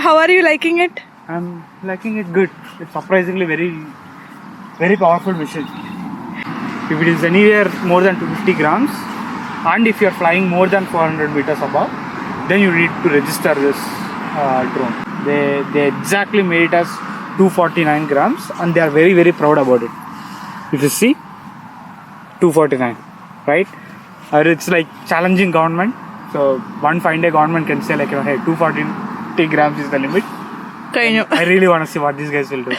How are you liking it? I'm liking it good. It's surprisingly very powerful machine. If it is anywhere more than 250 grams and if you're flying more than 400 meters above, then you need to register this drone. They exactly made it as 249 grams and they are very proud about it. If you see, 249, right? It's like challenging government. So one fine day government can say like, hey, 240 grams is the limit. I really want to see what these guys will do.